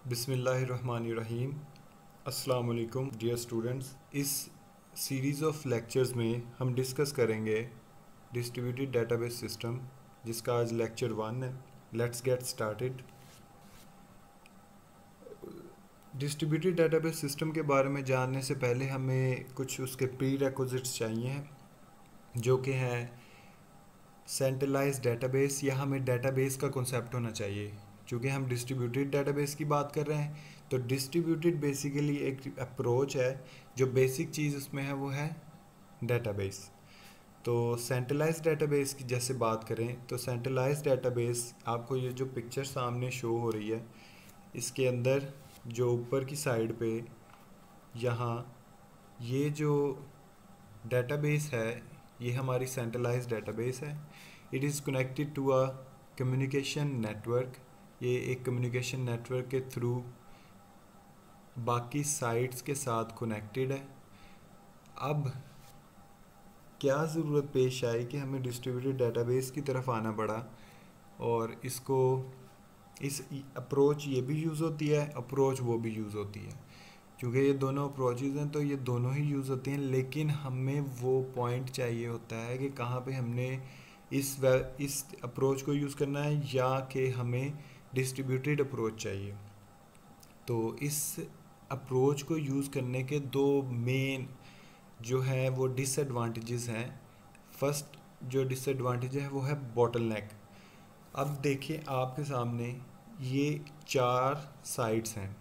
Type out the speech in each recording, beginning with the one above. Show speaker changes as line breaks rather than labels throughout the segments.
बिस्मिल्लाहिर्रहमानिर्रहीम। अस्सलाम वालेकुम डियर स्टूडेंट्स। इस सीरीज़ ऑफ लेक्चर्स में हम डिस्कस करेंगे डिस्ट्रीब्यूटेड डेटाबेस सिस्टम, जिसका आज लेक्चर 1 है। Let's get started. Distributed database system के बारे में जानने से पहले हमें कुछ उसके प्री रिक्विजिट्स चाहिए, जो कि हैं सेंट्रलाइज्ड डेटाबेस, या हमें डेटाबेस का कॉन्सेप्ट होना चाहिए। चूँकि हम डिस्ट्रीब्यूटेड डेटाबेस की बात कर रहे हैं, तो डिस्ट्रीब्यूटेड बेसिकली एक अप्रोच है। जो बेसिक चीज़ उसमें है वो है डेटाबेस। तो सेंट्रलाइज्ड डेटाबेस की जैसे बात करें, तो सेंट्रलाइज्ड डेटाबेस आपको ये जो पिक्चर सामने शो हो रही है, इसके अंदर जो ऊपर की साइड पे यहाँ ये जो डेटाबेस है, ये हमारी सेंट्रलाइज्ड डेटाबेस है। It is connected to a communication network. ये एक कम्युनिकेशन नेटवर्क के थ्रू बाकी साइट्स के साथ कनेक्टेड है। अब क्या ज़रूरत पेश आई कि हमें डिस्ट्रीब्यूटेड डेटाबेस की तरफ आना पड़ा, और इसको इस अप्रोच ये भी यूज़ होती है, अप्रोच वो भी यूज़ होती है। क्योंकि ये दोनों अप्रोचेज़ हैं, तो ये दोनों ही यूज़ होती हैं, लेकिन हमें वो पॉइंट चाहिए होता है कि कहाँ पे हमने इस अप्रोच को यूज़ करना है, या कि हमें डिस्ट्रीब्यूटेड अप्रोच चाहिए। तो इस अप्रोच को यूज़ करने के दो मेन जो है वो डिसएडवांटेजेस हैं। फर्स्ट जो डिसएडवांटेज है वो है बॉटलनेक। अब देखिए आपके सामने ये 4 साइट्स हैं,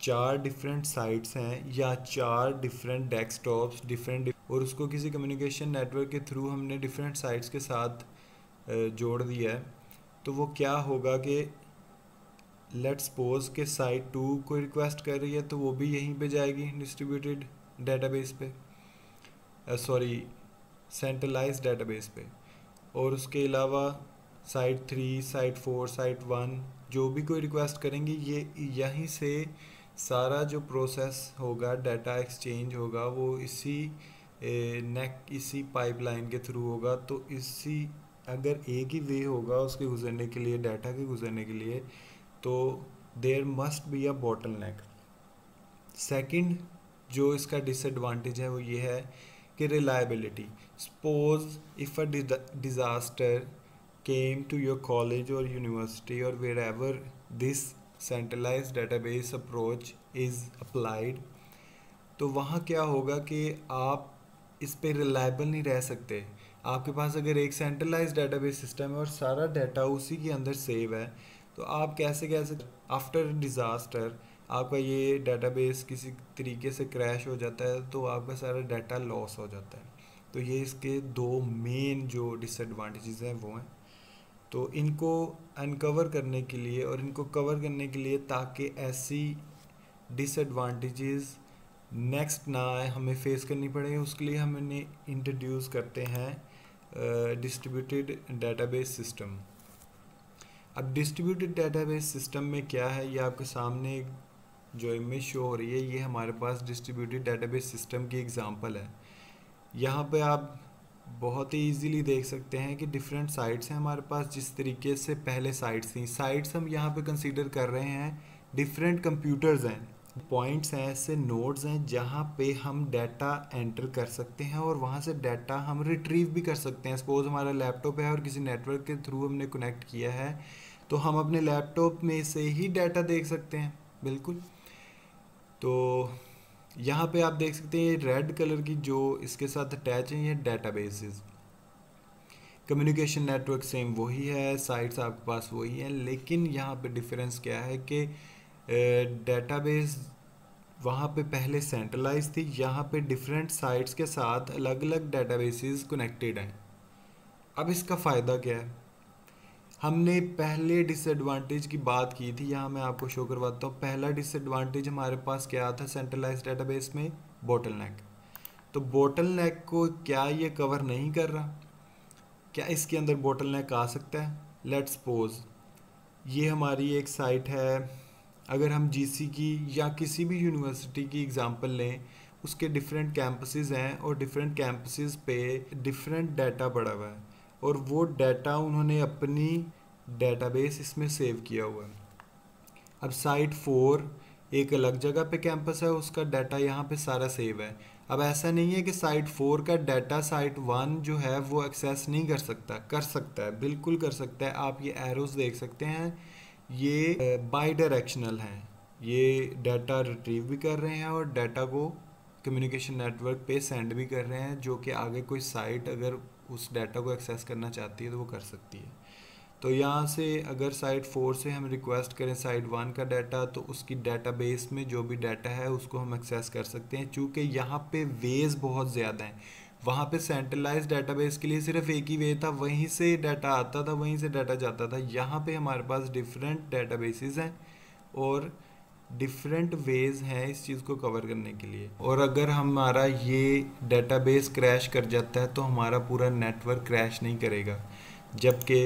4 डिफरेंट साइट्स हैं, या 4 डिफरेंट डेस्कटॉप्स और उसको किसी कम्युनिकेशन नेटवर्क के थ्रू हमने डिफरेंट साइट्स के साथ जोड़ दिया है। तो वो क्या होगा कि लेट्स सपोज के साइट 2 कोई रिक्वेस्ट कर रही है, तो वो भी यहीं पे जाएगी डिस्ट्रीब्यूटेड डेटाबेस पे, सॉरी सेंट्रलाइज्ड डेटाबेस पे। और उसके अलावा साइट 3, साइट 4, साइट 1 जो भी कोई रिक्वेस्ट करेंगे, ये यहीं से सारा जो प्रोसेस होगा, डाटा एक्सचेंज होगा, वो इसी पाइपलाइन के थ्रू होगा। तो इसी अगर एक ही वे होगा उसके गुजरने के लिए, डाटा के गुजरने के लिए, तो there must be a bottleneck. Second जो इसका डिसएडवांटेज है वो ये है कि reliability. Suppose if a disaster came to your college or university or wherever this centralized database approach is applied, तो वहाँ क्या होगा कि आप इस पे रिलायबल नहीं रह सकते। आपके पास अगर एक सेंट्रलाइज्ड डेटाबेस सिस्टम है और सारा डाटा उसी के अंदर सेव है, तो आप कैसे आफ्टर डिज़ास्टर आपका ये डेटाबेस किसी तरीके से क्रैश हो जाता है, तो आपका सारा डाटा लॉस हो जाता है। तो ये इसके दो मेन जो डिसएडवांटेजेस हैं वो हैं। तो इनको अनकवर करने के लिए और इनको कवर करने के लिए, ताकि ऐसी डिसएडवांटेजेस नेक्स्ट ना आए, हमें फेस करनी पड़े, उसके लिए हम इन्हें इंट्रोड्यूस करते हैं डिस्ट्रीब्यूटेड डेटाबेस सिस्टम। अब डिस्ट्रीब्यूटेड डेटाबेस सिस्टम में क्या है, ये आपके सामने जो इमेज शो हो रही है, ये हमारे पास डिस्ट्रीब्यूटेड डेटाबेस सिस्टम की एग्जांपल है। यहाँ पे आप बहुत ही इजीली देख सकते हैं कि डिफरेंट साइट्स हैं हमारे पास। जिस तरीके से पहले साइट्स थी, साइट्स हम यहाँ पे कंसीडर कर रहे हैं डिफरेंट कंप्यूटर्स हैं, पॉइंट्स हैं, ऐसे नोड्स हैं जहाँ पे हम डाटा एंटर कर सकते हैं और वहाँ से डाटा हम रिट्रीव भी कर सकते हैं। सपोज हमारा लैपटॉप है और किसी नेटवर्क के थ्रू हमने कनेक्ट किया है, तो हम अपने लैपटॉप में से ही डाटा देख सकते हैं। बिल्कुल। तो यहाँ पे आप देख सकते हैं ये रेड कलर की जो इसके साथ अटैच है, ये डेटाबेसेस। कम्युनिकेशन नेटवर्क सेम वही है, साइट्स आपके पास वही हैं, लेकिन यहाँ पे डिफरेंस क्या है कि डेटाबेस वहाँ पे पहले सेंट्रलाइज थी, यहाँ पे डिफरेंट साइट्स के साथ अलग अलग डेटाबेसेस कनेक्टेड हैं। अब इसका फ़ायदा क्या है? हमने पहले डिसएडवांटेज की बात की थी, यहाँ मैं आपको शो करवाता हूँ। पहला डिसएडवांटेज हमारे पास क्या था सेंट्रलाइज्ड डेटाबेस में? बोटलनेक। तो बोटलनेक को क्या ये कवर नहीं कर रहा? क्या इसके अंदर बोटलनेक आ सकता है? लेट्स सपोज ये हमारी एक साइट है, अगर हम जीसी की या किसी भी यूनिवर्सिटी की एग्जांपल लें, उसके डिफरेंट कैंपसेस हैं और डिफरेंट कैंपसेस पे डिफरेंट डाटा पड़ा हुआ है, और वो डाटा उन्होंने अपनी डेटाबेस इसमें सेव किया हुआ है। अब साइट 4 एक अलग जगह पे कैंपस है, उसका डाटा यहाँ पे सारा सेव है। अब ऐसा नहीं है कि साइट 4 का डाटा साइट 1 जो है वो एक्सेस नहीं कर सकता, कर सकता है, बिल्कुल कर सकता है। आप ये एरोस देख सकते हैं, ये बाई डायरेक्शनल हैं, ये डाटा रिट्रीव भी कर रहे हैं और डाटा को कम्युनिकेशन नेटवर्क पे सेंड भी कर रहे हैं, जो कि आगे कोई साइट अगर उस डाटा को एक्सेस करना चाहती है तो वो कर सकती है। तो यहाँ से अगर साइट 4 से हम रिक्वेस्ट करें साइट 1 का डाटा, तो उसकी डाटाबेस में जो भी डाटा है उसको हम एक्सेस कर सकते हैं। चूँकि यहाँ पे वेज बहुत ज़्यादा हैं, वहाँ पे सेंट्रलाइज डाटाबेस के लिए सिर्फ एक ही वे था, वहीं से डाटा आता था, वहीं से डाटा जाता था। यहाँ पे हमारे पास डिफरेंट डाटाबेसेस हैं और डिफरेंट वेज हैं इस चीज़ को कवर करने के लिए। और अगर हमारा ये डाटाबेस क्रैश कर जाता है तो हमारा पूरा नेटवर्क क्रैश नहीं करेगा। जबकि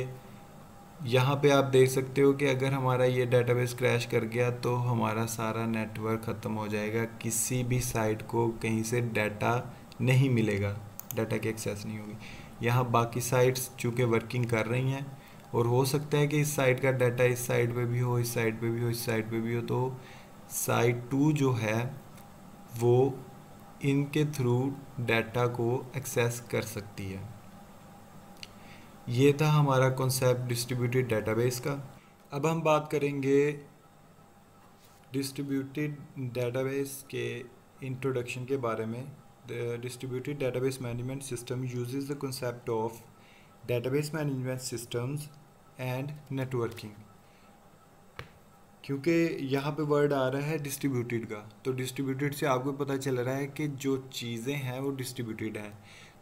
यहाँ पे आप देख सकते हो कि अगर हमारा ये डाटाबेस क्रैश कर गया तो हमारा सारा नेटवर्क ख़त्म हो जाएगा, किसी भी साइट को कहीं से डाटा नहीं मिलेगा, डाटा की एक्सेस नहीं होगी। यहाँ बाकी साइट्स चूँकि वर्किंग कर रही हैं और हो सकता है कि इस साइट का डाटा इस साइट पे भी हो, इस साइट पे भी हो, इस साइट पे भी हो, तो साइट 2 जो है वो इनके थ्रू डाटा को एक्सेस कर सकती है। ये था हमारा कॉन्सेप्ट डिस्ट्रीब्यूटेड डेटाबेस का। अब हम बात करेंगे डिस्ट्रीब्यूटेड डेटाबेस के इंट्रोडक्शन के बारे में। The distributed database management system uses the concept of database management systems and networking. क्योंकि यहाँ पे वर्ड आ रहा है डिस्ट्रीब्यूटेड का, तो डिस्ट्रीब्यूटेड से आपको पता चल रहा है कि जो चीज़ें हैं वो डिस्ट्रीब्यूटेड हैं।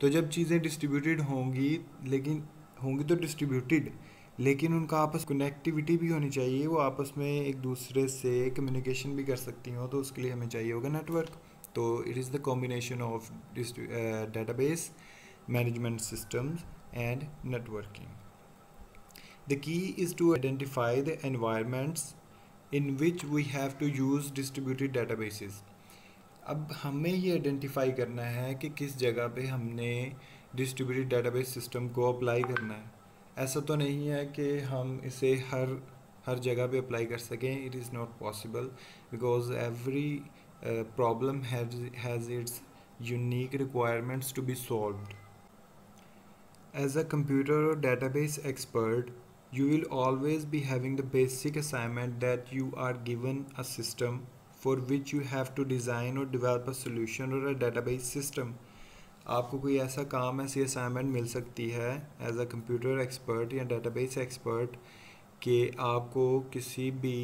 तो जब चीज़ें डिस्ट्रीब्यूटेड होंगी तो डिस्ट्रीब्यूटेड, लेकिन उनका आपस कनेक्टिविटी भी होनी चाहिए, वो आपस में एक दूसरे से कम्युनिकेशन भी कर सकती हो, तो उसके लिए हमें चाहिए होगा नेटवर्क। तो it is the combination of database management systems and networking. The key is to identify the environments in which we have to use distributed databases। अब हमें ये आइडेंटिफाई करना है कि किस जगह पे हमने डिस्ट्रीब्यूटेड डेटाबेस सिस्टम को अप्लाई करना है। ऐसा तो नहीं है कि हम इसे हर जगह पे अप्लाई कर सकें, it is not possible, because every problem has its unique requirements to be solved. As a computer और database expert, you will always be having the basic assignment that you are given a system for which you have to design or develop a solution or a database system। आपको कोई ऐसा काम, ऐसी assignment मिल सकती है as a computer expert या database expert कि आपको किसी भी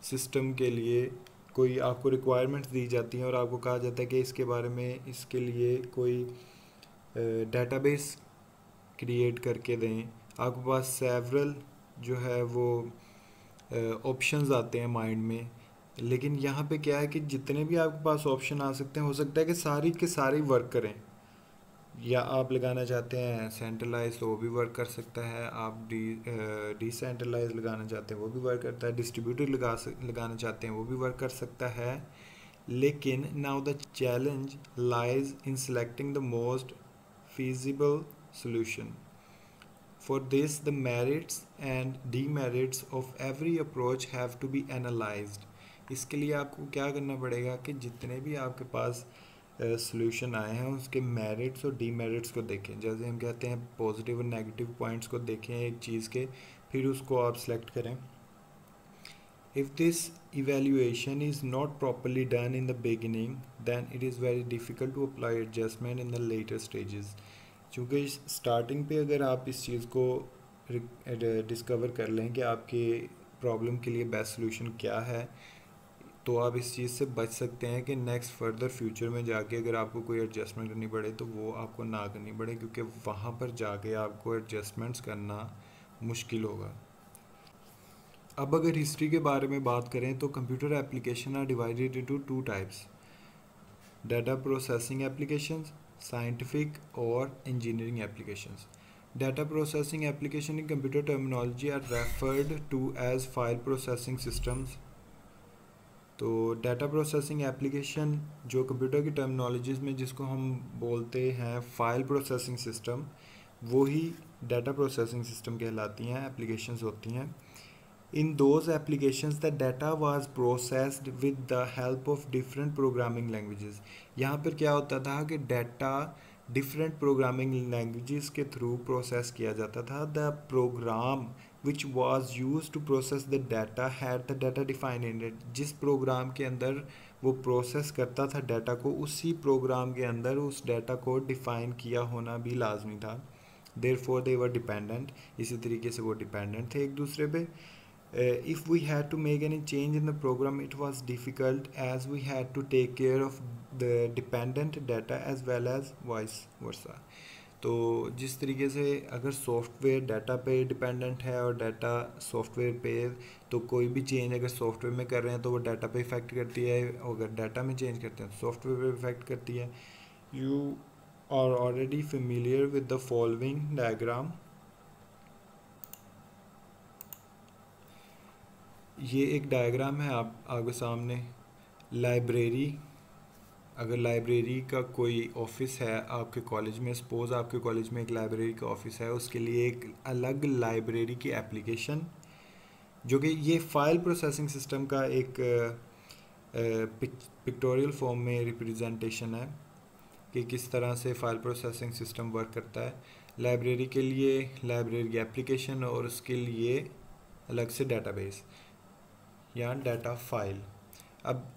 सिस्टम के लिए कोई आपको रिक्वायरमेंट्स दी जाती हैं और आपको कहा जाता है कि इसके बारे में, इसके लिए कोई डेटाबेस क्रिएट करके दें। आपके पास सेवरल जो है वो ऑप्शंस आते हैं माइंड में, लेकिन यहाँ पे क्या है कि जितने भी आपके पास ऑप्शन आ सकते हैं, हो सकता है कि सारी के सारी वर्क करें, या आप लगाना चाहते हैं सेंट्रलाइज तो वो भी वर्क कर सकता है, आप डिसेंट्रलाइज लगाना चाहते हैं वो भी वर्क करता है, डिस्ट्रीब्यूटेड लगाना चाहते हैं वो भी वर्क कर सकता है। लेकिन now the challenge lies in selecting the most feasible solution. For this, the merits and demerits of every approach have to be analyzed। इसके लिए आपको क्या करना पड़ेगा कि जितने भी आपके पास सॉल्यूशन आए हैं उसके मेरिट्स और डीमेरिट्स को देखें। जैसे हम कहते हैं पॉजिटिव और नेगेटिव पॉइंट्स को देखें एक चीज़ के, फिर उसको आप सेलेक्ट करें। If this evaluation is not properly done in the beginning, then it is very difficult to apply adjustment in the later stages। क्योंकि स्टार्टिंग पे अगर आप इस चीज़ को डिस्कवर कर लें कि आपके प्रॉब्लम के लिए बेस्ट सोल्यूशन क्या है, तो आप इस चीज़ से बच सकते हैं कि नेक्स्ट फर्दर फ्यूचर में जाके अगर आपको कोई एडजस्टमेंट करनी पड़े तो वो आपको ना करनी पड़े, क्योंकि वहाँ पर जाके आपको एडजस्टमेंट्स करना मुश्किल होगा। अब अगर हिस्ट्री के बारे में बात करें तो computer application are divided into 2 types, data processing applications, scientific और engineering applications. Data processing application in computer terminology are referred to as file processing systems. तो डाटा प्रोसेसिंग एप्लीकेशन जो कंप्यूटर की टर्मिनोलॉजीज़ में जिसको हम बोलते हैं फाइल प्रोसेसिंग सिस्टम, वो ही डाटा प्रोसेसिंग सिस्टम कहलाती हैं, एप्लीकेशंस होती हैं। In those applications the data was processed with the help of different programming languages. यहाँ पर क्या होता था कि डाटा डिफरेंट प्रोग्रामिंग लैंग्वेजेस के थ्रू प्रोसेस किया जाता था. The program which was used to process the data had the data defined in it. जिस प्रोग्राम के अंदर वो प्रोसेस करता था डाटा को, उसी प्रोग्राम के अंदर उस डाटा को डिफाइन किया होना भी लाजमी था. Therefore they were dependent. इसी तरीके से वो डिपेंडेंट थे एक दूसरे पे. If we had to make any change in the program, it was difficult as we had to take care of the dependent data as well as vice versa. तो जिस तरीके से अगर सॉफ्टवेयर डाटा पे डिपेंडेंट है और data software पे, तो कोई भी चेंज अगर सॉफ्टवेयर में कर रहे हैं तो वो डाटा पे इफ़ेक्ट करती है, और अगर डाटा में चेंज करते हैं तो सॉफ्टवेयर पे इफ़ेक्ट करती है. You are already familiar with the following diagram. ये एक डायग्राम है आप आगे सामने. लाइब्रेरी, अगर लाइब्रेरी का कोई ऑफिस है आपके कॉलेज में, सपोज़ आपके कॉलेज में एक लाइब्रेरी का ऑफिस है, उसके लिए एक अलग लाइब्रेरी की एप्लीकेशन, जो कि ये फाइल प्रोसेसिंग सिस्टम का एक पिक्टोरियल फॉर्म में रिप्रेजेंटेशन है कि किस तरह से फाइल प्रोसेसिंग सिस्टम वर्क करता है. लाइब्रेरी के लिए लाइब्रेरी की एप्लीकेशन और उसके लिए अलग से डेटाबेस या डाटा फाइल. अब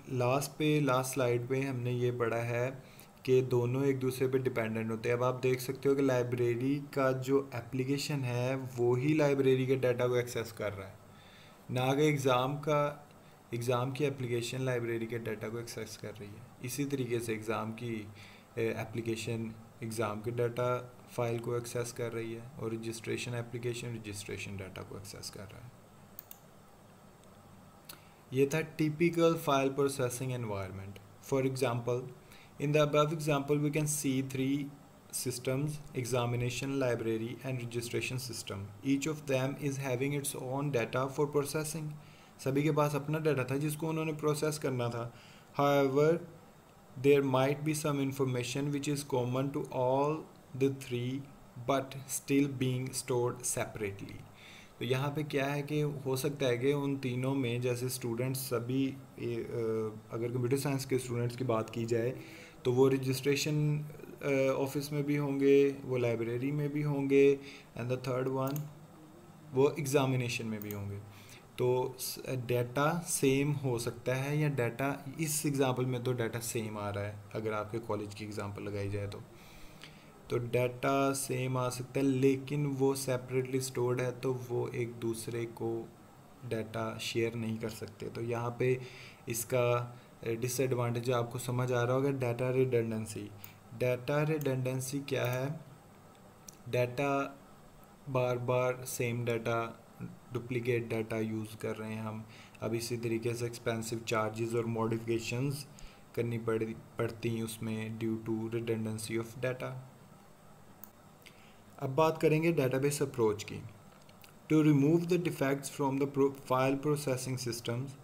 लास्ट स्लाइड पे हमने ये पढ़ा है कि दोनों एक दूसरे पे डिपेंडेंट होते हैं. अब आप देख सकते हो कि लाइब्रेरी का जो एप्लीकेशन है वो ही लाइब्रेरी के डाटा को एक्सेस कर रहा है, ना कि एग्ज़ाम की एप्लीकेशन लाइब्रेरी के डाटा को एक्सेस कर रही है. इसी तरीके से एग्ज़ाम की एप्लीकेशन एग्ज़ाम के डाटा फाइल को एक्सेस कर रही है, और रजिस्ट्रेशन एप्लीकेशन रजिस्ट्रेशन डाटा को एक्सेस कर रहा है. ये था typical file processing environment. For example, in the above example we can see 3 systems: examination, library and registration system. Each of them is having its own data for processing. सभी के पास अपना data था जिसको उन्होंने प्रोसेस करना था. However, there might be some information which is common to all the 3 but still being stored separately. तो यहाँ पे क्या है कि हो सकता है कि उन तीनों में, जैसे स्टूडेंट्स सभी, अगर कंप्यूटर साइंस के स्टूडेंट्स की बात की जाए तो वो रजिस्ट्रेशन ऑफिस में भी होंगे, वो लाइब्रेरी में भी होंगे, एंड द थर्ड वन वो एग्ज़ामिनेशन में भी होंगे. तो डाटा सेम हो सकता है, या डाटा इस एग्ज़ाम्पल में तो डाटा सेम आ रहा है अगर आपके कॉलेज की एग्ज़ाम्पल लगाई जाए तो डाटा सेम आ सकता है, लेकिन वो सेपरेटली स्टोर्ड है तो वो एक दूसरे को डाटा शेयर नहीं कर सकते. तो यहाँ पे इसका डिसएडवांटेज आपको समझ आ रहा होगा. Data redundancy. डाटा रिडंडेंसी क्या है? डाटा बार बार same data, duplicate data use कर रहे हैं हम. अब इसी तरीके से एक्सपेंसिव चार्जेस और मॉडिफिकेशंस करनी पड़ती हैं उसमें due to redundancy of data. अब बात करेंगे डेटाबेस अप्रोच की. To remove the defects from the file processing systems,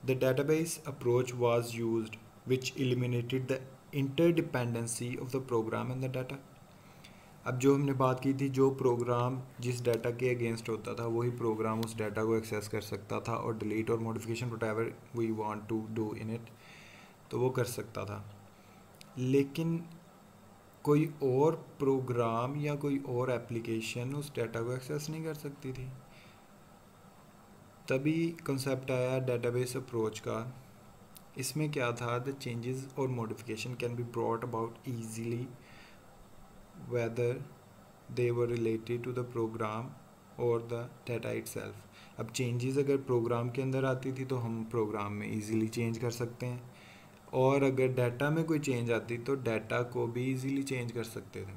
the database approach was used which eliminated the interdependency of the program and the data. अब जो हमने बात की थी, जो प्रोग्राम जिस डाटा के अगेंस्ट होता था वही प्रोग्राम उस डाटा को एक्सेस कर सकता था और डिलीट और modification whatever we want to do in it, तो वो कर सकता था. लेकिन कोई और प्रोग्राम या कोई और एप्लीकेशन उस डाटा को एक्सेस नहीं कर सकती थी. तभी कंसेप्ट आया डेटाबेस अप्रोच का. इसमें क्या था? द चेंजेस और modification can be brought about easily whether they were related to the program और द डाटा इटसेल्फ. अब चेंजेस अगर प्रोग्राम के अंदर आती थी तो हम प्रोग्राम में ईजीली चेंज कर सकते हैं, और अगर डाटा में कोई चेंज आती तो डाटा को भी इजीली चेंज कर सकते थे.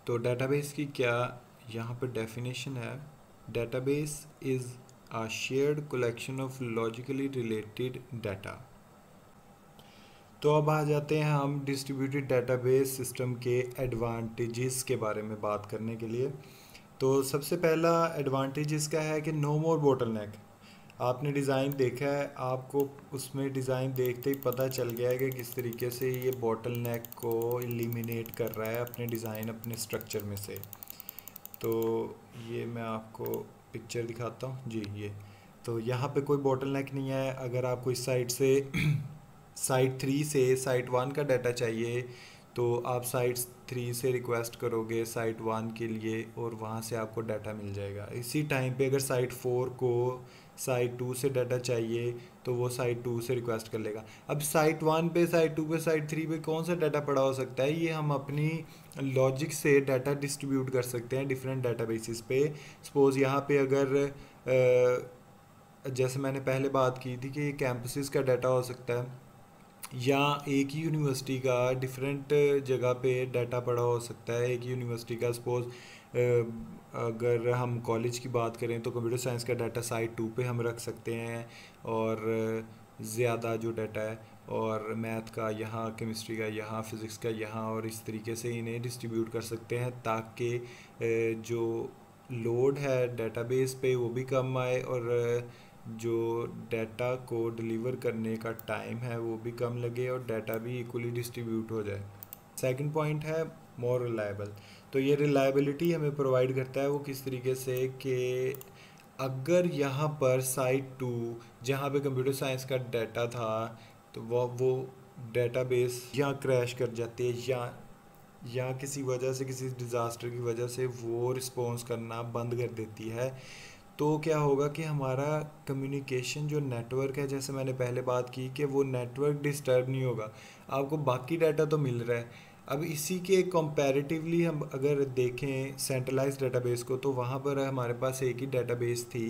तो डाटाबेस की क्या यहाँ पर डेफिनेशन है? Database is a shared collection of logically related data. तो अब आ जाते हैं हम डिस्ट्रीब्यूटेड डेटाबेस सिस्टम के एडवांटेजेस के बारे में बात करने के लिए. तो सबसे पहला एडवांटेज इसका है कि नो मोर बोटलनेक. आपने डिज़ाइन देखा है, आपको उसमें डिज़ाइन देखते ही पता चल गया है कि किस तरीके से ये बोटलनेक को एलिमिनेट कर रहा है अपने डिज़ाइन, अपने स्ट्रक्चर में से. तो ये मैं आपको पिक्चर दिखाता हूँ जी। ये तो यहाँ पे कोई बॉटलनेक नहीं है। अगर आपको इस साइट से साइट 3 से साइट 1 का डाटा चाहिए तो आप साइट 3 से रिक्वेस्ट करोगे साइट 1 के लिए और वहाँ से आपको डाटा मिल जाएगा। इसी टाइम पे अगर साइट 4 को साइट 2 से डाटा चाहिए तो वो साइट 2 से रिक्वेस्ट कर लेगा। अब साइट 1 पे, साइट 2 पे, साइट 3 पे कौन सा डाटा पड़ा हो सकता है, ये हम अपनी लॉजिक से डाटा डिस्ट्रीब्यूट कर सकते हैं डिफरेंट डाटाबेसिस पे। सपोज़ यहाँ पे अगर जैसे मैंने पहले बात की थी कि कैंपसेस का डाटा हो सकता है या एक ही यूनिवर्सिटी का डिफरेंट जगह पे डाटा पड़ा हो सकता है। एक यूनिवर्सिटी का सपोज़ अगर हम कॉलेज की बात करें तो कंप्यूटर साइंस का डाटा साइट 2 पे हम रख सकते हैं और ज़्यादा जो डाटा है, और मैथ का यहाँ, केमिस्ट्री का यहाँ, फिज़िक्स का यहाँ, और इस तरीके से इन्हें डिस्ट्रीब्यूट कर सकते हैं ताकि जो लोड है डेटाबेस पे वो भी कम आए और जो डाटा को डिलीवर करने का टाइम है वो भी कम लगे और डाटा भी इक्वली डिस्ट्रीब्यूट हो जाए। सेकंड पॉइंट है मोर रिलायबल। तो ये रिलायबिलिटी हमें प्रोवाइड करता है वो किस तरीके से कि अगर यहाँ पर साइट 2 जहाँ पे कंप्यूटर साइंस का डाटा था तो वो डेटाबेस या क्रैश कर जाती है या किसी वजह से, किसी डिज़ास्टर की वजह से वो रिस्पॉन्स करना बंद कर देती है, तो क्या होगा कि हमारा कम्युनिकेशन जो नेटवर्क है, जैसे मैंने पहले बात की कि वो नेटवर्क डिस्टर्ब नहीं होगा। आपको बाकी डाटा तो मिल रहा है। अब इसी के कंपैरेटिवली हम अगर देखें सेंट्रलाइज्ड डेटाबेस को तो वहाँ पर हमारे पास एक ही डेटाबेस थी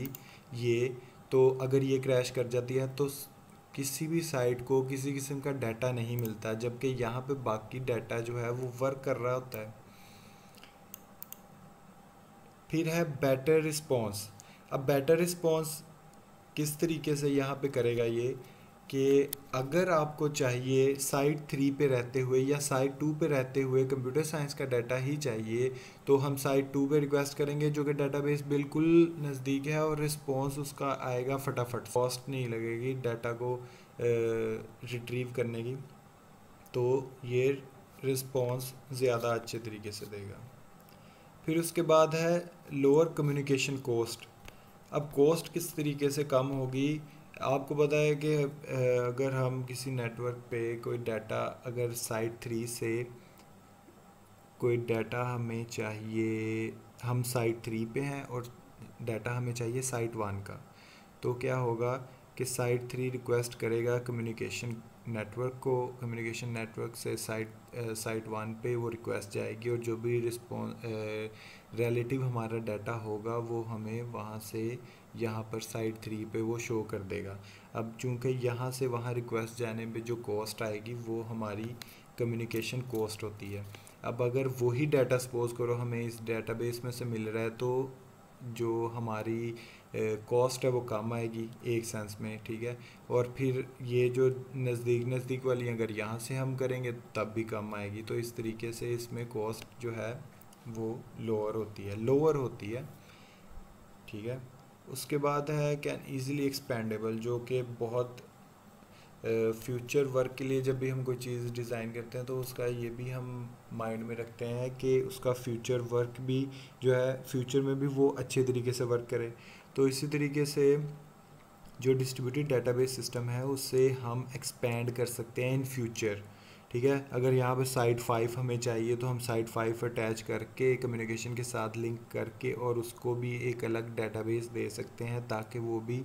ये, तो अगर ये क्रैश कर जाती है तो किसी भी साइट को किसी किस्म का डाटा नहीं मिलता, जबकि यहाँ पे बाकी डाटा जो है वो वर्क कर रहा होता है। फिर है बेटर रिस्पॉन्स। अब बेटर रिस्पॉन्स किस तरीके से यहाँ पे करेगा ये कि अगर आपको चाहिए साइट 3 पे रहते हुए या साइट 2 पे रहते हुए कंप्यूटर साइंस का डाटा ही चाहिए तो हम साइट 2 पे रिक्वेस्ट करेंगे जो कि डाटाबेस बिल्कुल नज़दीक है और रिस्पॉन्स उसका आएगा फटाफट, कॉस्ट नहीं लगेगी डाटा को रिट्रीव करने की, तो ये रिस्पॉन्स ज़्यादा अच्छे तरीके से देगा। फिर उसके बाद है लोअर कम्युनिकेशन कॉस्ट। अब कॉस्ट किस तरीके से कम होगी, आपको पता है कि अगर हम किसी नेटवर्क पे कोई डाटा, अगर साइट 3 से कोई डाटा हमें चाहिए, हम साइट 3 पे हैं और डाटा हमें चाहिए साइट 1 का, तो क्या होगा कि साइट 3 रिक्वेस्ट करेगा कम्युनिकेशन नेटवर्क को, कम्युनिकेशन नेटवर्क से साइट 1 पे वो रिक्वेस्ट जाएगी और जो भी रिलेटिव हमारा डाटा होगा वो हमें वहाँ से यहाँ पर साइट 3 पे वो शो कर देगा। अब चूँकि यहाँ से वहाँ रिक्वेस्ट जाने पे जो कॉस्ट आएगी वो हमारी कम्युनिकेशन कॉस्ट होती है। अब अगर वही डाटा सपोज करो हमें इस डाटाबेस में से मिल रहा है तो जो हमारी कॉस्ट है वो कम आएगी एक सेंस में, ठीक है। और फिर ये जो नज़दीक वाली अगर यहाँ से हम करेंगे तब भी कम आएगी, तो इस तरीके से इसमें कॉस्ट जो है वो लोअर होती है, ठीक है। उसके बाद है कैन ईज़िली एक्सपेंडेबल, जो कि बहुत फ्यूचर वर्क के लिए जब भी हम कोई चीज़ डिज़ाइन करते हैं तो उसका ये भी हम माइंड में रखते हैं कि उसका फ्यूचर वर्क भी जो है फ्यूचर में भी वो अच्छे तरीके से वर्क करे। तो इसी तरीके से जो डिस्ट्रीब्यूटेड डेटाबेस सिस्टम है उससे हम एक्सपेंड कर सकते हैं इन फ्यूचर, ठीक है। अगर यहाँ पर साइट 5 हमें चाहिए तो हम साइट 5 अटैच करके कम्युनिकेशन के साथ लिंक करके और उसको भी एक अलग डेटाबेस दे सकते हैं ताकि वो भी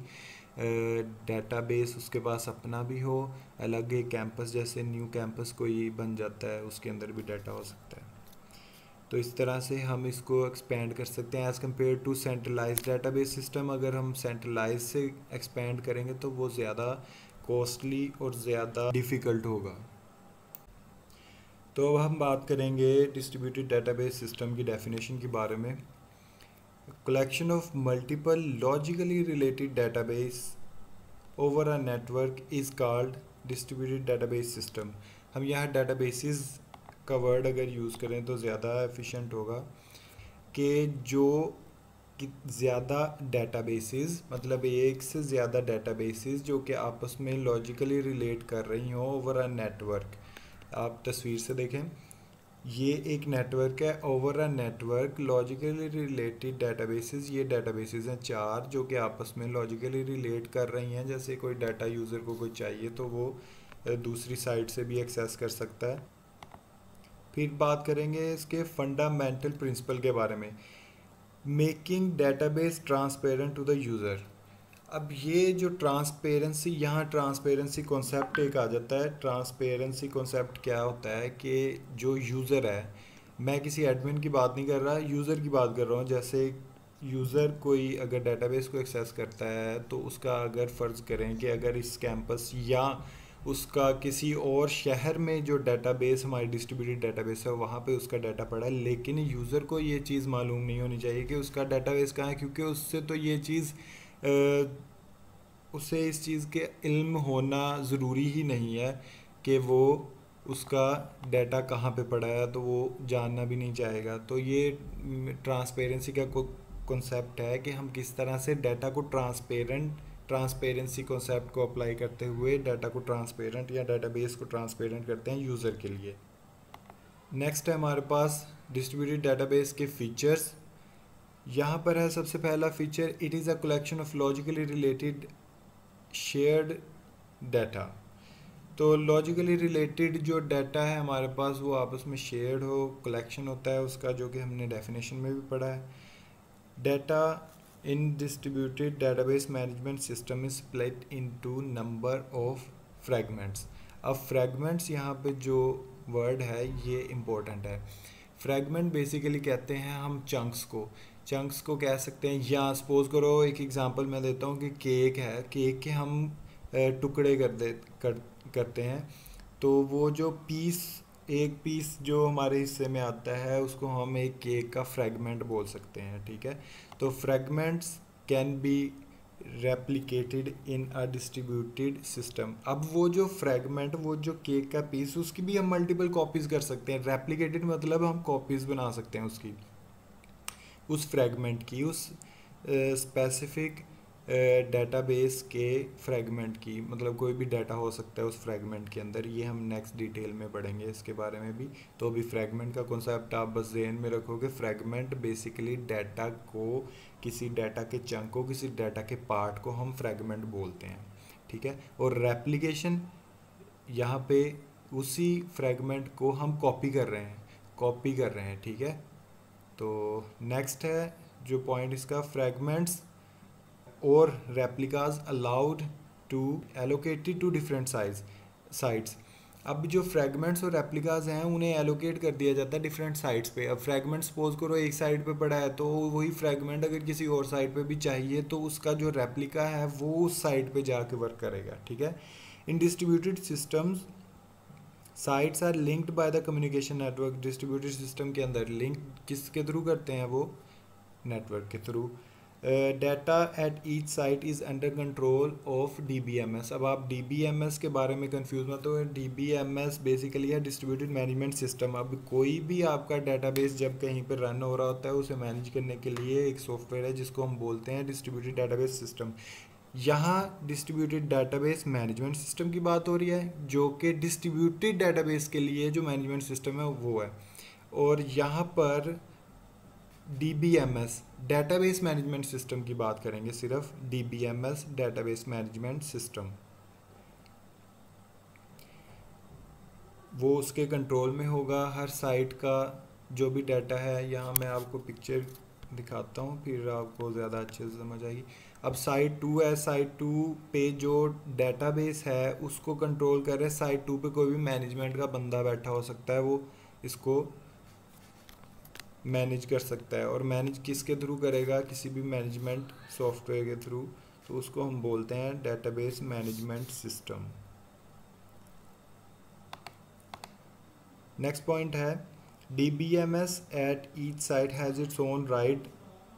डेटाबेस उसके पास अपना भी हो, अलग एक कैंपस जैसे न्यू कैंपस कोई बन जाता है उसके अंदर भी डाटा हो सकता है। तो इस तरह से हम इसको एक्सपेंड कर सकते हैं as compare to centralised database system. अगर हम सेंट्रलाइज से एक्सपेंड करेंगे तो वो ज़्यादा कॉस्टली और ज़्यादा डिफ़िकल्ट होगा। तो अब हम बात करेंगे डिस्ट्रीब्यूटेड डेटाबेस सिस्टम की डेफिनेशन के बारे में। collection of multiple logically related database over a network is called distributed database system। हम यहाँ databases का वर्ड अगर यूज़ करें तो ज़्यादा एफिशिएंट होगा कि जो ज़्यादा databases मतलब एक से ज़्यादा databases जो कि आपस में लॉजिकली रिलेट कर रही हों ओवर अ नेटवर्क। आप तस्वीर से देखें ये एक नेटवर्क है, over a network logically related databases. ये डेटाबेसेस हैं 4 जो कि आपस में लॉजिकली रिलेट कर रही हैं। जैसे कोई डाटा यूज़र को कोई चाहिए तो वो दूसरी साइट से भी एक्सेस कर सकता है। फिर बात करेंगे इसके फंडामेंटल प्रिंसिपल के बारे में। Making database transparent to the user. अब ये जो ट्रांसपेरेंसी, यहाँ ट्रांसपेरेंसी कॉन्सेप्ट एक आ जाता है। ट्रांसपेरेंसी कॉन्सेप्ट क्या होता है कि जो यूज़र है, मैं किसी एडमिन की बात नहीं कर रहा, यूज़र की बात कर रहा हूँ। जैसे यूज़र कोई अगर डेटाबेस को एक्सेस करता है तो उसका अगर फ़र्ज़ करें कि अगर इस कैंपस या उसका किसी और शहर में जो डेटाबेस हमारी डिस्ट्रीब्यूटेड डेटाबेस है वहाँ पे उसका डाटा पड़ा है, लेकिन यूज़र को ये चीज़ मालूम नहीं होनी चाहिए कि उसका डेटाबेस कहाँ है, क्योंकि उससे तो ये चीज़ उसे इस चीज़ के इल्म होना ज़रूरी ही नहीं है कि वो उसका डाटा कहाँ पे पड़ा है, तो वो जानना भी नहीं चाहेगा। तो ये ट्रांसपेरेंसी का कॉन्सेप्ट है कि हम किस तरह से डाटा को ट्रांसपेरेंसी कॉन्सेप्ट को अप्लाई करते हुए डाटा को ट्रांसपेरेंट या डाटाबेस को ट्रांसपेरेंट करते हैं यूज़र के लिए। नेक्स्ट है हमारे पास डिस्ट्रीब्यूटेड डेटाबेस के फीचर्स। यहाँ पर है सबसे पहला feature, it is a collection of logically related shared data. तो लॉजिकली रिलेटेड जो डाटा है हमारे पास वो आपस में शेयर्ड हो, कलेक्शन होता है उसका, जो कि हमने डेफिनेशन में भी पढ़ा है। Data in distributed database management system is split into number of fragments. अब फ्रैगमेंट्स यहाँ पे जो वर्ड है ये इम्पोर्टेंट है। फ्रैगमेंट बेसिकली कहते हैं हम चंक्स को कह सकते हैं। या सपोज करो एक एग्जांपल मैं देता हूँ कि केक है, केक के हम टुकड़े करते हैं। तो वो जो एक पीस जो हमारे हिस्से में आता है उसको हम एक केक का फ्रैगमेंट बोल सकते हैं, ठीक है। तो fragments can be replicated in a distributed system. अब वो जो फ्रैगमेंट, वो जो केक का पीस, उसकी भी हम मल्टीपल कॉपीज़ कर सकते हैं। रेप्लिकेटेड मतलब हम कॉपीज़ बना सकते हैं उसकी, उस फ्रैगमेंट की, उस स्पेसिफिक डेटाबेस के फ्रैगमेंट की। मतलब कोई भी डाटा हो सकता है उस फ्रैगमेंट के अंदर। ये हम नेक्स्ट डिटेल में पढ़ेंगे इसके बारे में भी। तो अभी फ्रैगमेंट का कॉन्सेप्ट आप बस ज़हन में रखोगे। फ्रैगमेंट बेसिकली डाटा को, किसी डाटा के चंक को, किसी डाटा के पार्ट को हम फ्रैगमेंट बोलते हैं, ठीक है। और रेप्लिकेशन, यहाँ पे उसी फ्रैगमेंट को हम कॉपी कर रहे हैं, ठीक है। तो नेक्स्ट है जो पॉइंट इसका, फ्रैगमेंट्स और replicas allowed to allocated to different sites. अब जो फ्रैगमेंट्स और रेप्लिकाज हैं उन्हें एलोकेट कर दिया जाता है डिफरेंट साइट्स पे। अब फ्रैगमेंट सपोज करो एक साइड पे पड़ा है, तो वही फ्रैगमेंट अगर किसी और साइड पे भी चाहिए तो उसका जो रेप्लिका है वो उस साइड पे जाके वर्क करेगा, ठीक है। In distributed systems sites are linked by the communication network. Distributed system के अंदर लिंक किसके थ्रू करते हैं, वो नेटवर्क के through. Data at each site is under control of DBMS। अब आप DBMS के बारे में कंफ्यूज मत हो। DBMS बेसिकली है डिस्ट्रीब्यूटेड मैनेजमेंट सिस्टम। अब कोई भी आपका डाटाबेस जब कहीं पर रन हो रहा होता है उसे मैनेज करने के लिए एक सॉफ्टवेयर है जिसको हम बोलते हैं डिस्ट्रीब्यूटेड डाटाबेस सिस्टम। यहाँ डिस्ट्रीब्यूटेड डाटाबेस मैनेजमेंट सिस्टम की बात हो रही है, जो कि डिस्ट्रीब्यूटेड डाटाबेस के लिए जो मैनेजमेंट सिस्टम है वो है। और यहाँ पर DBMS डेटाबेस मैनेजमेंट सिस्टम की बात करेंगे, सिर्फ DBMS डेटाबेस मैनेजमेंट सिस्टम, वो उसके कंट्रोल में होगा। हर साइट का जो भी डाटा है, यहाँ मैं आपको पिक्चर दिखाता हूँ फिर आपको ज़्यादा अच्छे से समझ आएगी। अब साइट 2 है, साइट 2 पे जो डेटाबेस है उसको कंट्रोल कर रहे हैं। साइट 2 पे कोई भी मैनेजमेंट का बंदा बैठा हो सकता है, वो इसको मैनेज कर सकता है। और मैनेज किसके थ्रू करेगा, किसी भी मैनेजमेंट सॉफ्टवेयर के थ्रू। तो उसको हम बोलते हैं database management system. Next point है DBMS at each site has its own right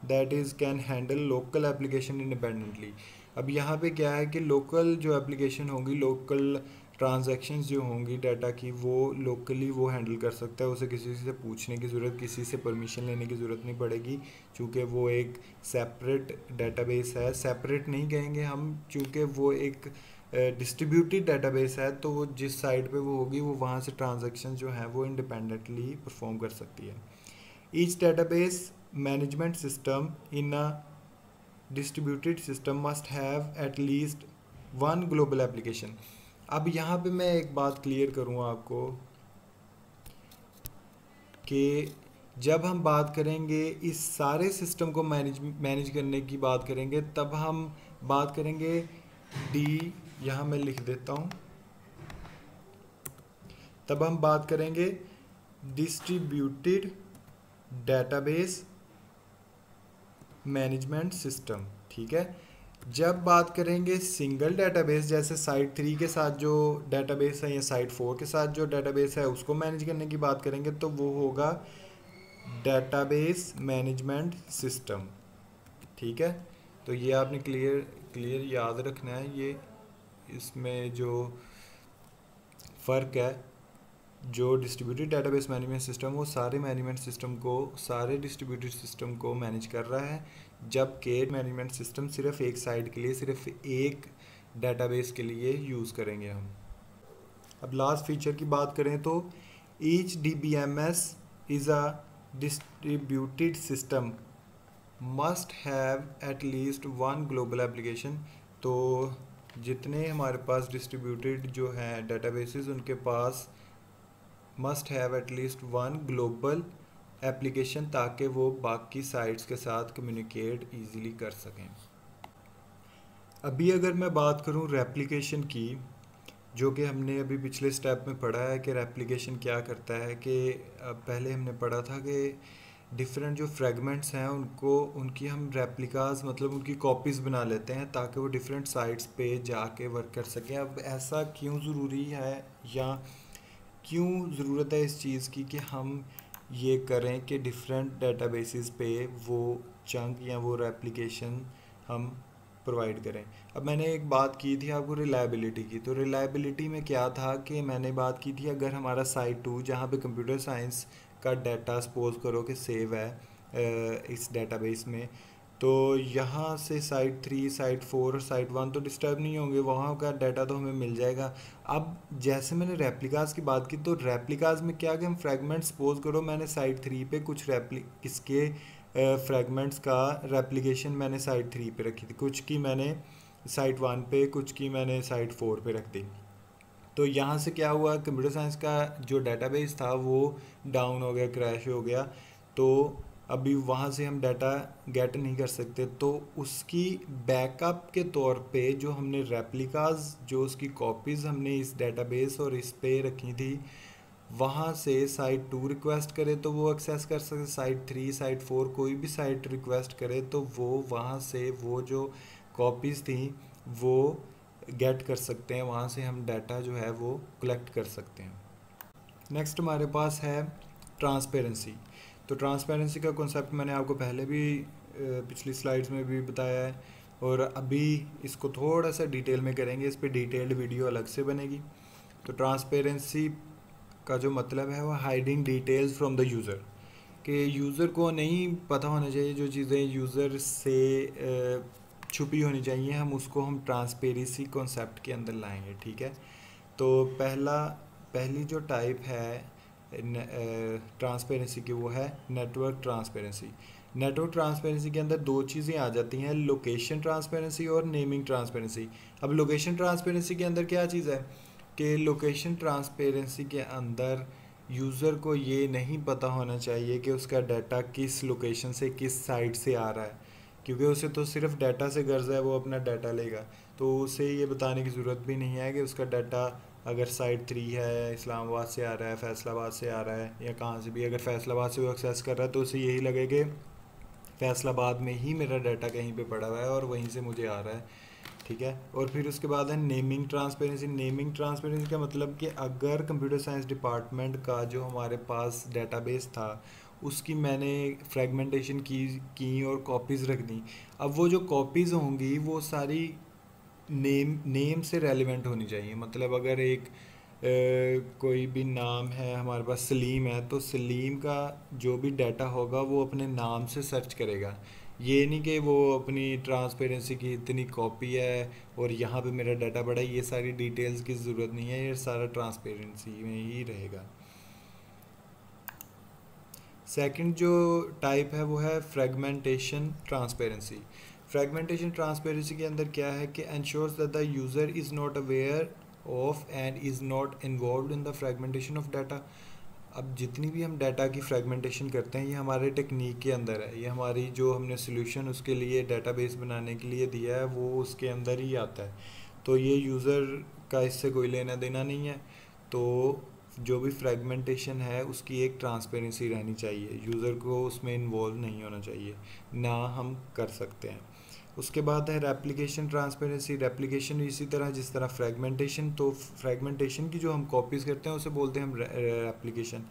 that is can handle local application independently. अब यहाँ पे क्या है कि लोकल जो एप्लीकेशन होगी, लोकल ट्रांजैक्शंस जो होंगी डाटा की, वो लोकली वो हैंडल कर सकता है। उसे किसी से पूछने की ज़रूरत, किसी से परमिशन लेने की ज़रूरत नहीं पड़ेगी, चूँकि वो एक सेपरेट डेटाबेस है। सेपरेट नहीं कहेंगे हम, चूँकि वो एक डिस्ट्रीब्यूटेड डेटाबेस है तो वो जिस साइट पे वो होगी वो वहाँ से ट्रांजैक्शन जो है वो इंडिपेंडेंटली परफॉर्म कर सकती है। Each database management system in a distributed system must have at least one global application. अब यहाँ पे मैं एक बात क्लियर करूँ आपको कि जब हम बात करेंगे इस सारे सिस्टम को मैनेज करने की बात करेंगे तब हम बात करेंगे डी, यहाँ मैं लिख देता हूँ, तब हम बात करेंगे डिस्ट्रीब्यूटेड डेटाबेस मैनेजमेंट सिस्टम। ठीक है, जब बात करेंगे सिंगल डेटाबेस जैसे साइट 3 के साथ जो डेटाबेस है या साइट 4 के साथ जो डेटाबेस है उसको मैनेज करने की बात करेंगे तो वो होगा डेटाबेस मैनेजमेंट सिस्टम। ठीक है, तो ये आपने क्लियर याद रखना है। ये इसमें जो फ़र्क है, जो डिस्ट्रीब्यूटेड डेटाबेस मैनेजमेंट सिस्टम वो सारे मैनेजमेंट सिस्टम को, सारे डिस्ट्रीब्यूटेड सिस्टम को मैनेज कर रहा है, जबकि मैनेजमेंट सिस्टम सिर्फ एक साइट के लिए, सिर्फ एक डेटाबेस के लिए यूज़ करेंगे हम। अब लास्ट फीचर की बात करें तो each DBMS is a distributed system must have at least one global application. तो जितने हमारे पास डिस्ट्रीब्यूटेड जो हैं डेटाबेसेस उनके पास must have at least one global application ताकि वो बाकी साइट्स के साथ कम्युनिकेट ईजीली कर सकें। अभी अगर मैं बात करूं रेप्लिकेशन की, जो कि हमने अभी पिछले स्टेप में पढ़ा है कि रेप्लिकेशन क्या करता है, कि पहले हमने पढ़ा था कि डिफरेंट जो फ्रेगमेंट्स हैं उनको, उनकी हम रेप्लिकाज मतलब उनकी कॉपीज़ बना लेते हैं ताकि वो डिफरेंट साइट्स पे जाके वर्क कर सकें। अब ऐसा क्यों ज़रूरी है या क्यों ज़रूरत है इस चीज़ की कि हम ये करें कि डिफरेंट डेटाबेसेस पे वो चंक या वो रेप्लिकेशन हम प्रोवाइड करें। अब मैंने एक बात की थी आपको रिलायबिलिटी की, तो रिलायबिलिटी में क्या था कि मैंने बात की थी अगर हमारा साइट 2 जहाँ पे कंप्यूटर साइंस का डाटा सपोज करो कि सेव है इस डेटाबेस में, तो यहाँ से साइट 3, साइट 4 और साइट 1 तो डिस्टर्ब नहीं होंगे, वहाँ का डाटा तो हमें मिल जाएगा। अब जैसे मैंने रेप्लिकाज की बात की, तो रेप्लिकाज में क्या कि हम फ्रेगमेंट सपोज करो मैंने साइट 3 पे कुछ इसके फ्रेगमेंट्स का रेप्लिकेशन मैंने साइट 3 पे रखी थी, कुछ की मैंने साइट 1 पे, कुछ की मैंने साइट 4 पे रख दी। तो यहाँ से क्या हुआ, कंप्यूटर साइंस का जो डेटाबेस था वो डाउन हो गया, क्रैश हो गया, तो अभी वहाँ से हम डाटा गेट नहीं कर सकते। तो उसकी बैकअप के तौर पे जो हमने रेप्लिकाज, जो उसकी कॉपीज़ हमने इस डेटाबेस और इस पे रखी थी, वहाँ से साइट 2 रिक्वेस्ट करे तो वो एक्सेस कर सकते, साइट 3, साइट 4 कोई भी साइट रिक्वेस्ट करे तो वो वहाँ से वो जो कॉपीज़ थी वो गेट कर सकते हैं, वहाँ से हम डाटा जो है वो कलेक्ट कर सकते हैं। नेक्स्ट हमारे पास है ट्रांसपेरेंसी। तो ट्रांसपेरेंसी का कॉन्सेप्ट मैंने आपको पहले भी पिछली स्लाइड्स में भी बताया है और अभी इसको थोड़ा सा डिटेल में करेंगे, इस पर डिटेल्ड वीडियो अलग से बनेगी। तो ट्रांसपेरेंसी का जो मतलब है वो hiding details from the user, कि यूज़र को नहीं पता होना चाहिए जो चीज़ें यूज़र से छुपी होनी चाहिए, हम ट्रांसपेरेंसी कॉन्सेप्ट के अंदर लाएंगे। ठीक है, तो पहली जो टाइप है ट्रांसपेरेंसी की वो है नेटवर्क ट्रांसपेरेंसी। नेटवर्क ट्रांसपेरेंसी के अंदर दो चीज़ें आ जाती हैं, लोकेशन ट्रांसपेरेंसी और नेमिंग ट्रांसपेरेंसी। अब लोकेशन ट्रांसपेरेंसी के अंदर क्या चीज़ है कि लोकेशन ट्रांसपेरेंसी के अंदर यूज़र को ये नहीं पता होना चाहिए कि उसका डाटा किस लोकेशन से, किस साइट से आ रहा है, क्योंकि उसे तो सिर्फ डाटा से गर्ज है, वो अपना डाटा लेगा, तो उसे ये बताने की ज़रूरत भी नहीं है कि उसका डाटा अगर साइट 3 है, इस्लामाबाद से आ रहा है, फैसलाबाद से आ रहा है या कहाँ से भी, अगर फैसलाबाद से वो एक्सेस कर रहा है तो उसे यही लगे कि फैसलाबाद में ही मेरा डाटा कहीं पे पड़ा हुआ है और वहीं से मुझे आ रहा है। ठीक है, और फिर उसके बाद है नेमिंग ट्रांसपेरेंसी। नेमिंग ट्रांसपेरेंसी का मतलब कि अगर कंप्यूटर साइंस डिपार्टमेंट का जो हमारे पास डेटाबेस था उसकी मैंने फ्रेगमेंटेशन की और कॉपीज़ रख दी, अब वो जो कॉपीज़ होंगी वो सारी नेम से रेलिवेंट होनी चाहिए। मतलब अगर एक कोई भी नाम है हमारे पास, सलीम है, तो सलीम का जो भी डाटा होगा वो अपने नाम से सर्च करेगा, ये नहीं कि वो अपनी ट्रांसपेरेंसी की इतनी कॉपी है और यहाँ पे मेरा डाटा बड़ा है, ये सारी डिटेल्स की ज़रूरत नहीं है, ये सारा ट्रांसपेरेंसी में ही रहेगा। सेकंड जो टाइप है वो है फ्रेगमेंटेशन ट्रांसपेरेंसी। फ्रेगमेंटेशन ट्रांसपेरेंसी के अंदर क्या है कि ensures that the user is not aware of and is not involved in the fragmentation of data. अब जितनी भी हम डाटा की फ्रेगमेंटेशन करते हैं ये हमारे टेक्निक के अंदर है, ये हमारी जो हमने सोल्यूशन उसके लिए डेटाबेस बनाने के लिए दिया है वो उसके अंदर ही आता है। तो ये यूज़र का इससे कोई लेना देना नहीं है। तो जो भी फ्रेगमेंटेशन है उसकी एक ट्रांसपेरेंसी रहनी चाहिए, यूज़र को उसमें इन्वॉल्व नहीं होना चाहिए, ना हम कर सकते हैं। उसके बाद है रेप्लिकेशन ट्रांसपेरेंसी। रेप्लिकेशन इसी तरह जिस तरह फ्रेगमेंटेशन, तो फ्रेगमेंटेशन की जो हम कॉपीज़ करते हैं उसे बोलते हैं हम रेप्लिकेशन।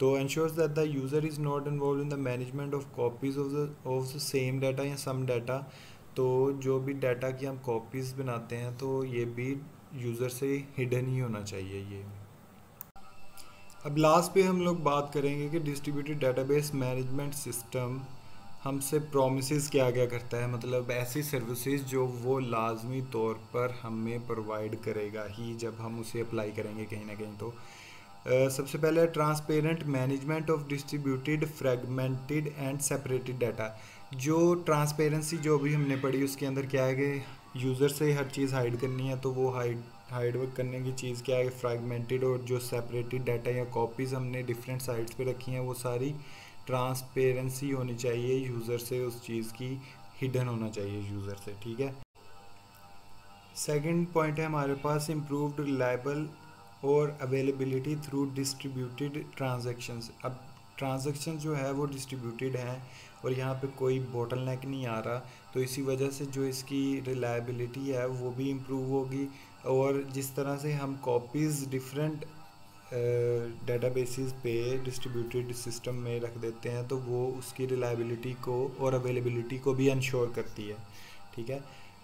तो ensures that the user is not involve in the management of copies of the same data या सम डाटा। तो जो भी डाटा की हम कॉपीज़ बनाते हैं तो ये भी यूज़र से हिडन ही होना चाहिए ये। अब लास्ट पे हम लोग बात करेंगे कि डिस्ट्रीब्यूटेड डेटाबेस मैनेजमेंट सिस्टम हमसे प्रोमिसेस क्या क्या करता है, मतलब ऐसी सर्विसेज जो वो लाजमी तौर पर हमें प्रोवाइड करेगा ही जब हम उसे अप्लाई करेंगे कहीं ना कहीं। तो सबसे पहले transparent management of distributed fragmented and separated data. जो ट्रांसपेरेंसी जो भी हमने पढ़ी उसके अंदर क्या है कि यूज़र से हर चीज़ हाइड करनी है, तो वो हाइड वर्क करने की चीज़ क्या है, फ्रेगमेंटेड और जो सेपरेटेड डाटा या कॉपीज़ हमने डिफरेंट साइट्स पे रखी हैं वो सारी ट्रांसपेरेंसी होनी चाहिए यूज़र से, उस चीज़ की हिडन होना चाहिए यूज़र से, ठीक है। सेकंड पॉइंट है हमारे पास इम्प्रूव्ड रिलायबल और अवेलेबिलिटी थ्रू डिस्ट्रीब्यूटेड ट्रांजैक्शंस। अब ट्रांजैक्शन जो है वो डिस्ट्रीब्यूटेड हैं और यहाँ पे कोई बॉटलनेक नहीं आ रहा, तो इसी वजह से जो इसकी रिलायबिलिटी है वो भी इम्प्रूव होगी। और जिस तरह से हम कॉपीज़ डिफरेंट डेटाबेसेस पे डिस्ट्रीब्यूटेड सिस्टम में रख देते हैं तो वो उसकी रिलायबिलिटी को और अवेलेबिलिटी को भी इंश्योर करती है, ठीक है।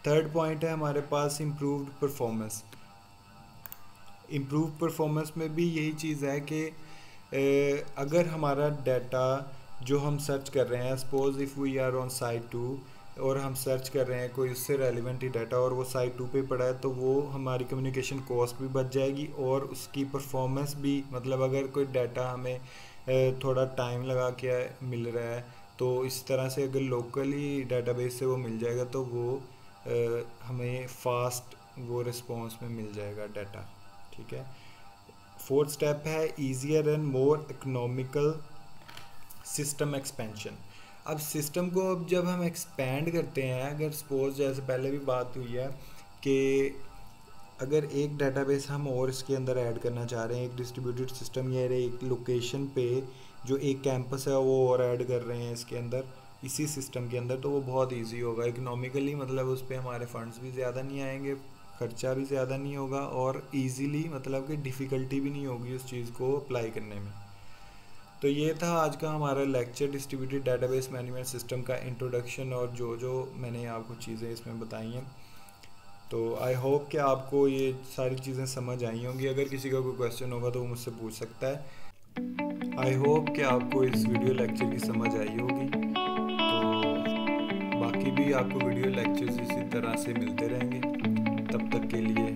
थर्ड पॉइंट है हमारे पास इम्प्रूव्ड परफॉर्मेंस। इम्प्रूव परफॉर्मेंस में भी यही चीज़ है कि अगर हमारा डाटा जो हम सर्च कर रहे हैं, suppose if we are on site 2 और हम सर्च कर रहे हैं कोई उससे रेलिवेंट ही डाटा और वो साइट 2 पे पड़ा है, तो वो हमारी कम्युनिकेशन कॉस्ट भी बच जाएगी और उसकी परफॉर्मेंस भी, मतलब अगर कोई डाटा हमें थोड़ा टाइम लगा के मिल रहा है तो इस तरह से अगर लोकली डाटाबेस से वो मिल जाएगा तो वो हमें फास्ट वो रिस्पॉन्स में मिल जाएगा डाटा, ठीक है। फोर्थ स्टेप है easier and more economical system expansion. अब सिस्टम को अब जब हम एक्सपेंड करते हैं, अगर सपोज जैसे पहले भी बात हुई है कि अगर एक डेटाबेस हम और इसके अंदर ऐड करना चाह रहे हैं, एक डिस्ट्रीब्यूटेड सिस्टम या एक लोकेशन पे जो एक कैंपस है वो और ऐड कर रहे हैं इसके अंदर, इसी सिस्टम के अंदर, तो वो बहुत इजी होगा इकोनॉमिकली, मतलब उस पर हमारे फंड्स भी ज़्यादा नहीं आएंगे, खर्चा भी ज़्यादा नहीं होगा और इजीली, मतलब कि डिफ़िकल्टी भी नहीं होगी उस चीज़ को अप्लाई करने में। तो ये था आज का हमारा lecture distributed database management system का इंट्रोडक्शन और जो जो मैंने आपको चीज़ें इसमें बताई हैं। तो आई होप कि आपको ये सारी चीज़ें समझ आई होंगी। अगर किसी का कोई क्वेश्चन होगा तो वो मुझसे पूछ सकता है। आई होप कि आपको इस वीडियो लेक्चर की समझ आई होगी। तो बाकी भी आपको वीडियो लेक्चर्स इसी तरह से मिलते रहेंगे। तब तक के लिए